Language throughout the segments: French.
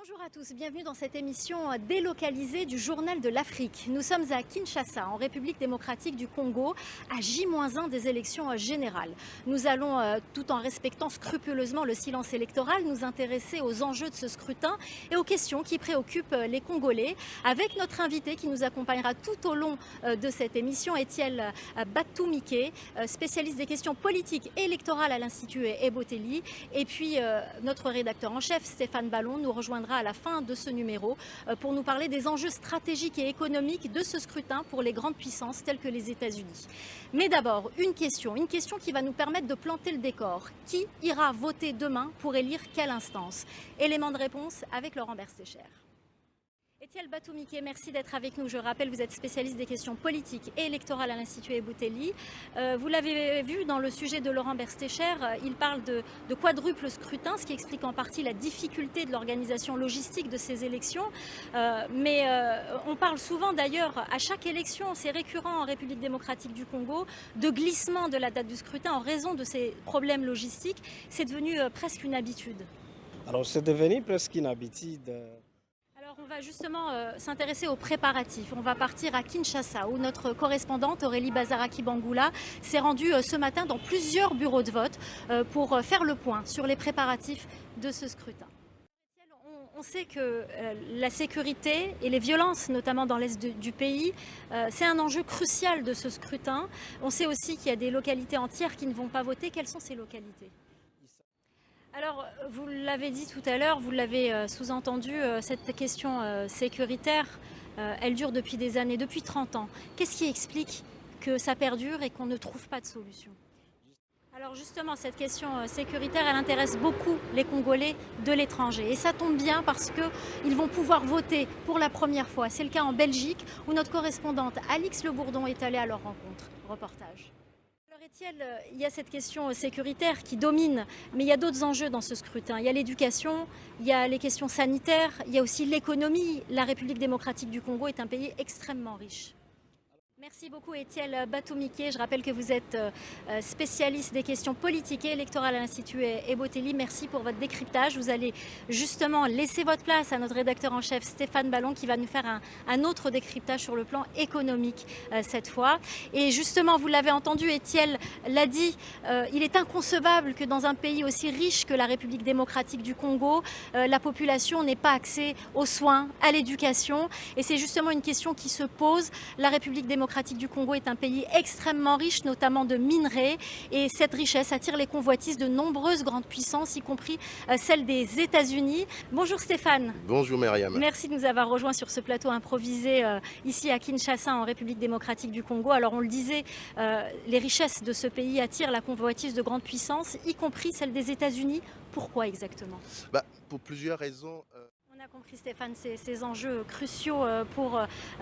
Bonjour à tous, bienvenue dans cette émission délocalisée du Journal de l'Afrique. Nous sommes à Kinshasa, en République démocratique du Congo, à J-1 des élections générales. Nous allons, tout en respectant scrupuleusement le silence électoral, nous intéresser aux enjeux de ce scrutin et aux questions qui préoccupent les Congolais, avec notre invité qui nous accompagnera tout au long de cette émission, Etiel Batumike, spécialiste des questions politiques et électorales à l'Institut Ebotelli, et puis notre rédacteur en chef, Stéphane Ballon, nous rejoindra à la fin de ce numéro pour nous parler des enjeux stratégiques et économiques de ce scrutin pour les grandes puissances telles que les États-Unis. Mais d'abord, une question qui va nous permettre de planter le décor. Qui ira voter demain pour élire quelle instance? Élément de réponse avec Laurent Berstécher. Etiel Batumike, merci d'être avec nous. Je rappelle, vous êtes spécialiste des questions politiques et électorales à l'Institut Ebotelli. Vous l'avez vu dans le sujet de Laurent Berstécher, il parle de quadruple scrutin, ce qui explique en partie la difficulté de l'organisation logistique de ces élections. Mais on parle souvent d'ailleurs, à chaque élection, c'est récurrent en République démocratique du Congo, de glissement de la date du scrutin en raison de ces problèmes logistiques. C'est devenu presque une habitude. Alors c'est devenu presque une habitude. Alors on va justement s'intéresser aux préparatifs. On va partir à Kinshasa où notre correspondante Aurélie Bazaraki-Bangula s'est rendue ce matin dans plusieurs bureaux de vote pour faire le point sur les préparatifs de ce scrutin. On sait que la sécurité et les violences, notamment dans l'est du pays, c'est un enjeu crucial de ce scrutin. On sait aussi qu'il y a des localités entières qui ne vont pas voter. Quelles sont ces localités ? Alors, vous l'avez dit tout à l'heure, vous l'avez sous-entendu, cette question sécuritaire, elle dure depuis des années, depuis 30 ans. Qu'est-ce qui explique que ça perdure et qu'on ne trouve pas de solution? Alors justement, cette question sécuritaire, elle intéresse beaucoup les Congolais de l'étranger. Et ça tombe bien parce qu'ils vont pouvoir voter pour la première fois. C'est le cas en Belgique où notre correspondante Alix Le Bourdon est allée à leur rencontre. Reportage. Etiel, il y a cette question sécuritaire qui domine, mais il y a d'autres enjeux dans ce scrutin. Il y a l'éducation, il y a les questions sanitaires, il y a aussi l'économie. La République démocratique du Congo est un pays extrêmement riche. Merci beaucoup Etiel Batumike. Je rappelle que vous êtes spécialiste des questions politiques et électorales à l'Institut Ebotelli. Merci pour votre décryptage. Vous allez justement laisser votre place à notre rédacteur en chef Stéphane Ballon qui va nous faire un autre décryptage sur le plan économique cette fois. Et justement, vous l'avez entendu, Etiel l'a dit, il est inconcevable que dans un pays aussi riche que la République démocratique du Congo, la population n'ait pas accès aux soins, à l'éducation. Et c'est justement une question qui se pose. La République démocratique du Congo est un pays extrêmement riche, notamment de minerais, et cette richesse attire les convoitises de nombreuses grandes puissances, y compris celle des États-Unis. Bonjour Stéphane. Bonjour Myriam. Merci de nous avoir rejoints sur ce plateau improvisé ici à Kinshasa, en République démocratique du Congo. Alors on le disait, les richesses de ce pays attirent la convoitise de grandes puissances, y compris celle des États-Unis. Pourquoi exactement? Pour plusieurs raisons. On a compris Stéphane, ces enjeux cruciaux pour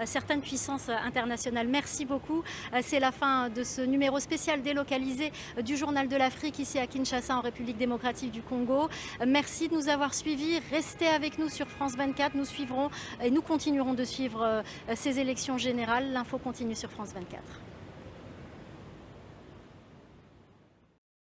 certaines puissances internationales. Merci beaucoup. C'est la fin de ce numéro spécial délocalisé du Journal de l'Afrique ici à Kinshasa en République démocratique du Congo. Merci de nous avoir suivis. Restez avec nous sur France 24. Nous suivrons et nous continuerons de suivre ces élections générales. L'info continue sur France 24.